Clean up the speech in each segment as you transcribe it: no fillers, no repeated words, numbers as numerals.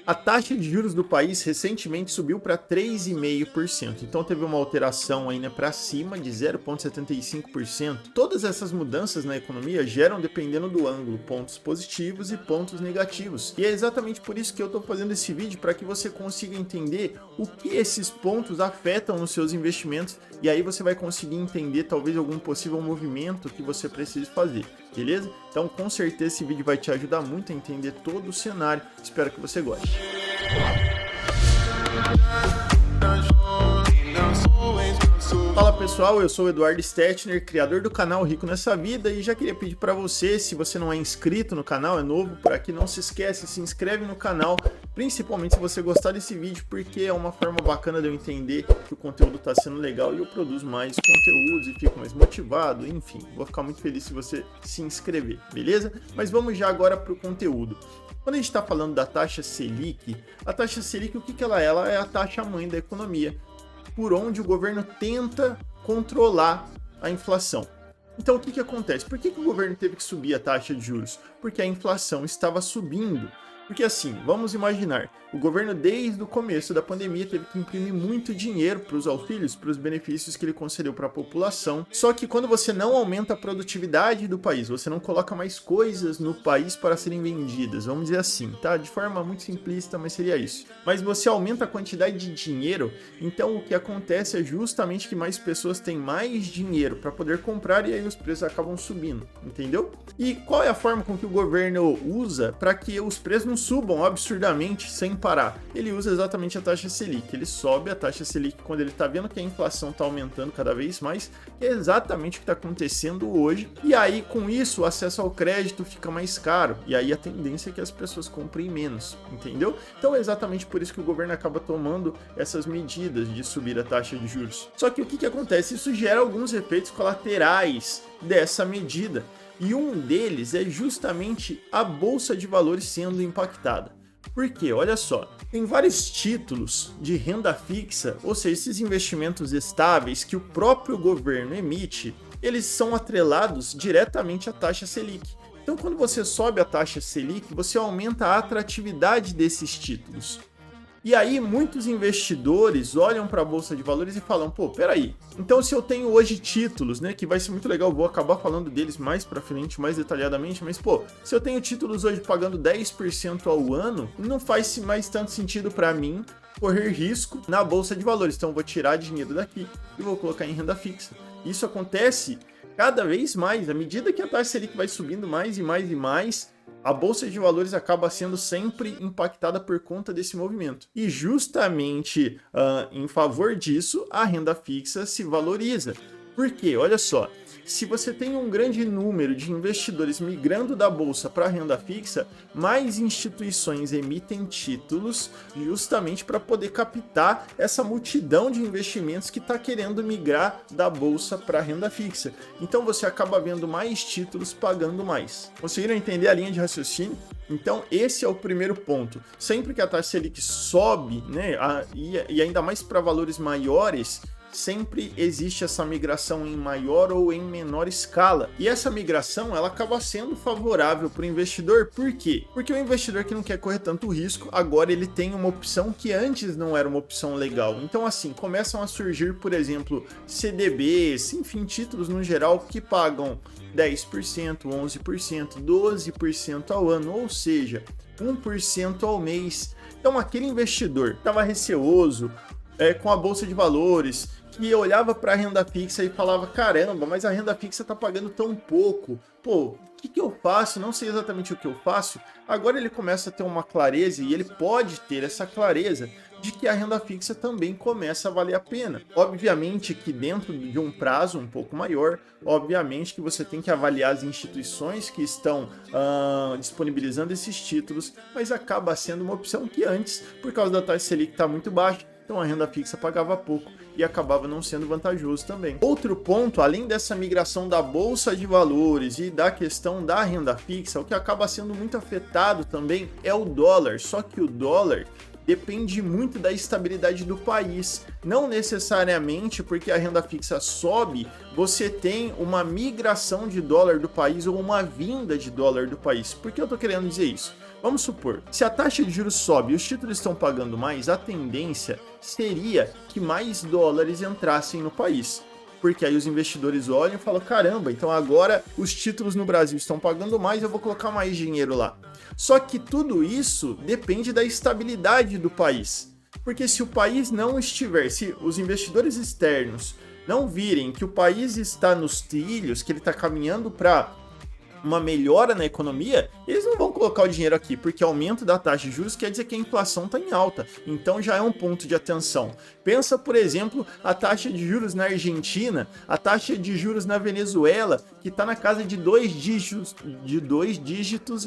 A taxa de juros do país recentemente subiu para 3,5%, então teve uma alteração ainda para cima de 0,75%. Todas essas mudanças na economia geram, dependendo do ângulo, pontos positivos e pontos negativos. E é exatamente por isso que eu estou fazendo esse vídeo, para que você consiga entender o que esses pontos afetam nos seus investimentos, e aí você vai conseguir entender talvez algum possível movimento que você precise fazer, beleza? Então com certeza esse vídeo vai te ajudar muito a entender todo o cenário, espero que você goste. Fala pessoal, eu sou o Eduardo Stetner, criador do canal Rico Nessa Vida, e já queria pedir para você, se você não é inscrito no canal, é novo por aqui, não se esquece, se inscreve no canal, principalmente se você gostar desse vídeo, porque é uma forma bacana de eu entender que o conteúdo está sendo legal e eu produzo mais conteúdos e fico mais motivado, enfim, vou ficar muito feliz se você se inscrever, beleza? Mas vamos já agora para o conteúdo. Quando a gente está falando da taxa Selic, a taxa Selic, o que ela é? Ela é a taxa mãe da economia, por onde o governo tenta controlar a inflação. Então o que acontece? Por que o governo teve que subir a taxa de juros? Porque a inflação estava subindo. Porque assim, vamos imaginar, o governo desde o começo da pandemia teve que imprimir muito dinheiro para os auxílios, para os benefícios que ele concedeu para a população. Só que quando você não aumenta a produtividade do país, você não coloca mais coisas no país para serem vendidas, vamos dizer assim, tá? De forma muito simplista, mas seria isso. Mas você aumenta a quantidade de dinheiro, então o que acontece é justamente que mais pessoas têm mais dinheiro para poder comprar e aí os preços acabam subindo, entendeu? E qual é a forma com que o governo usa para que os preços não subam absurdamente sem parar? Ele usa exatamente a taxa Selic. Ele sobe a taxa Selic quando ele está vendo que a inflação está aumentando cada vez mais, que é exatamente o que está acontecendo hoje. E aí, com isso, o acesso ao crédito fica mais caro. E aí a tendência é que as pessoas comprem menos, entendeu? Então é exatamente por isso que o governo acaba tomando essas medidas de subir a taxa de juros. Só que o que acontece? Isso gera alguns efeitos colaterais dessa medida. E um deles é justamente a Bolsa de Valores sendo impactada. Por quê? Olha só, tem vários títulos de renda fixa, ou seja, esses investimentos estáveis que o próprio governo emite, eles são atrelados diretamente à taxa Selic. Então, quando você sobe a taxa Selic, você aumenta a atratividade desses títulos. E aí muitos investidores olham para a Bolsa de Valores e falam, pô, peraí, então se eu tenho hoje títulos, né, que vai ser muito legal, vou acabar falando deles mais para frente, mais detalhadamente, mas pô, se eu tenho títulos hoje pagando 10% ao ano, não faz mais tanto sentido para mim correr risco na Bolsa de Valores, então eu vou tirar dinheiro daqui e vou colocar em renda fixa. Isso acontece cada vez mais, à medida que a taxa Selic vai subindo mais e mais e mais, a Bolsa de Valores acaba sendo sempre impactada por conta desse movimento. E justamente em favor disso, a renda fixa se valoriza. Por quê? Olha só, se você tem um grande número de investidores migrando da bolsa para a renda fixa, mais instituições emitem títulos justamente para poder captar essa multidão de investimentos que está querendo migrar da bolsa para a renda fixa. Então você acaba vendo mais títulos pagando mais. Conseguiram entender a linha de raciocínio? Então esse é o primeiro ponto. Sempre que a taxa Selic sobe, né, e ainda mais para valores maiores, sempre existe essa migração em maior ou em menor escala. E essa migração, ela acaba sendo favorável para o investidor. Por quê? Porque o investidor que não quer correr tanto risco, agora ele tem uma opção que antes não era uma opção legal. Então assim, começam a surgir, por exemplo, CDBs, enfim, títulos no geral que pagam 10%, 11%, 12% ao ano, ou seja, 1% ao mês. Então aquele investidor que estava receoso com a Bolsa de Valores, que olhava para a renda fixa e falava, caramba, mas a renda fixa está pagando tão pouco, pô, o que eu faço? Não sei exatamente o que eu faço. Agora ele começa a ter uma clareza, e ele pode ter essa clareza de que a renda fixa também começa a valer a pena. Obviamente que dentro de um prazo um pouco maior, obviamente que você tem que avaliar as instituições que estão disponibilizando esses títulos, mas acaba sendo uma opção que antes, por causa da taxa Selic estar muito baixa, então a renda fixa pagava pouco e acabava não sendo vantajoso também. Outro ponto, além dessa migração da Bolsa de Valores e da questão da renda fixa, o que acaba sendo muito afetado também é o dólar, só que o dólar depende muito da estabilidade do país. Não necessariamente porque a renda fixa sobe, você tem uma migração de dólar do país ou uma vinda de dólar do país. Por que eu estou querendo dizer isso? Vamos supor, se a taxa de juros sobe e os títulos estão pagando mais, a tendência seria que mais dólares entrassem no país. Porque aí os investidores olham e falam, caramba, então agora os títulos no Brasil estão pagando mais, eu vou colocar mais dinheiro lá. Só que tudo isso depende da estabilidade do país. Porque se o país não estiver, se os investidores externos não virem que o país está nos trilhos, que ele está caminhando para uma melhora na economia, eles não vão colocar o dinheiro aqui, porque aumento da taxa de juros quer dizer que a inflação está em alta, então já é um ponto de atenção. Pensa, por exemplo, a taxa de juros na Argentina, a taxa de juros na Venezuela, que está na casa de dois dígitos,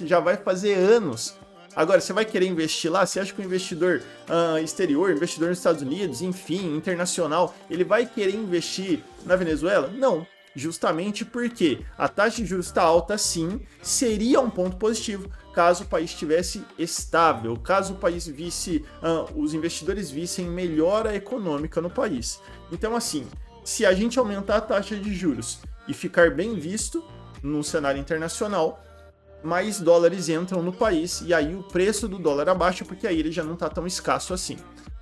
já vai fazer anos. Agora, você vai querer investir lá? Você acha que o investidor exterior, investidor nos Estados Unidos, enfim, internacional, ele vai querer investir na Venezuela? Não. Justamente porque a taxa de juros está alta, sim, seria um ponto positivo caso o país estivesse estável, caso o país visse, os investidores vissem melhora econômica no país. Então, assim, se a gente aumentar a taxa de juros e ficar bem visto no cenário internacional, mais dólares entram no país e aí o preço do dólar abaixa, porque aí ele já não está tão escasso assim.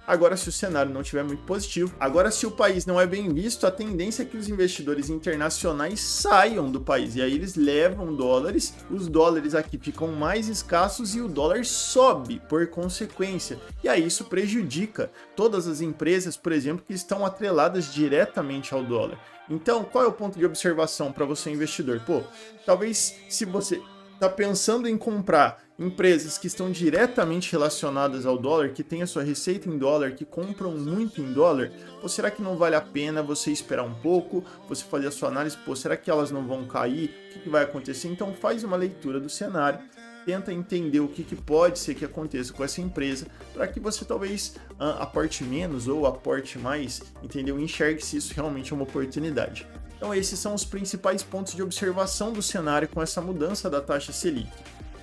Agora, se o cenário não estiver muito positivo, agora se o país não é bem visto, a tendência é que os investidores internacionais saiam do país, e aí eles levam dólares, os dólares aqui ficam mais escassos e o dólar sobe por consequência, e aí isso prejudica todas as empresas, por exemplo, que estão atreladas diretamente ao dólar. Então, qual é o ponto de observação para você investidor? Pô, talvez se você está pensando em comprar empresas que estão diretamente relacionadas ao dólar, que têm a sua receita em dólar, que compram muito em dólar, ou será que não vale a pena você esperar um pouco, você fazer a sua análise, pô, será que elas não vão cair? O que vai acontecer? Então faz uma leitura do cenário, tenta entender o que pode ser que aconteça com essa empresa, para que você talvez aporte menos ou aporte mais, entendeu? Enxergue se isso realmente é uma oportunidade. Então esses são os principais pontos de observação do cenário com essa mudança da taxa Selic.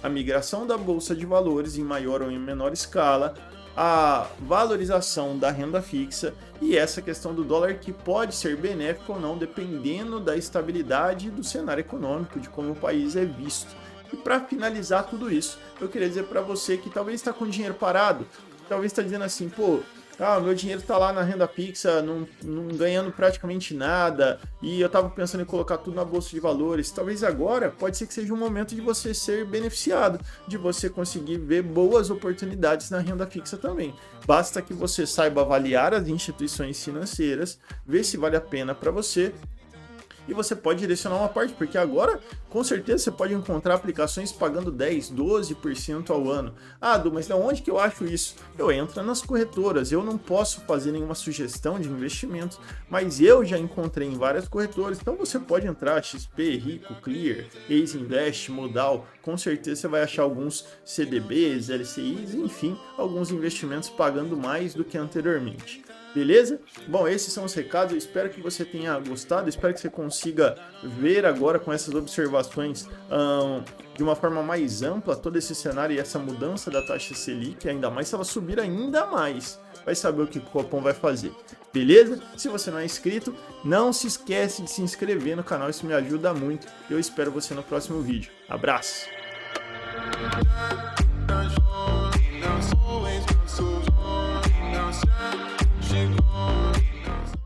A migração da bolsa de valores em maior ou em menor escala, a valorização da renda fixa e essa questão do dólar que pode ser benéfico ou não, dependendo da estabilidade do cenário econômico, de como o país é visto. E para finalizar tudo isso, eu queria dizer para você que talvez está com dinheiro parado, talvez está dizendo assim, pô, meu dinheiro está lá na renda fixa, não ganhando praticamente nada, e eu estava pensando em colocar tudo na bolsa de valores. Talvez agora pode ser que seja um momento de você ser beneficiado, de você conseguir ver boas oportunidades na renda fixa também. Basta que você saiba avaliar as instituições financeiras, ver se vale a pena para você, e você pode direcionar uma parte, porque agora, com certeza, você pode encontrar aplicações pagando 10%, 12% ao ano. Ah, Du, mas de onde que eu acho isso? Eu entro nas corretoras, eu não posso fazer nenhuma sugestão de investimentos, mas eu já encontrei em várias corretoras, então você pode entrar, XP, Rico, Clear, Easy Invest, Modal, com certeza você vai achar alguns CDBs, LCIs, enfim, alguns investimentos pagando mais do que anteriormente. Beleza? Bom, esses são os recados, eu espero que você tenha gostado, espero que você consiga ver agora com essas observações de uma forma mais ampla todo esse cenário e essa mudança da taxa Selic, ainda mais se ela subir ainda mais, vai saber o que o Copom vai fazer. Beleza? Se você não é inscrito, não se esquece de se inscrever no canal, isso me ajuda muito. Eu espero você no próximo vídeo. Abraço!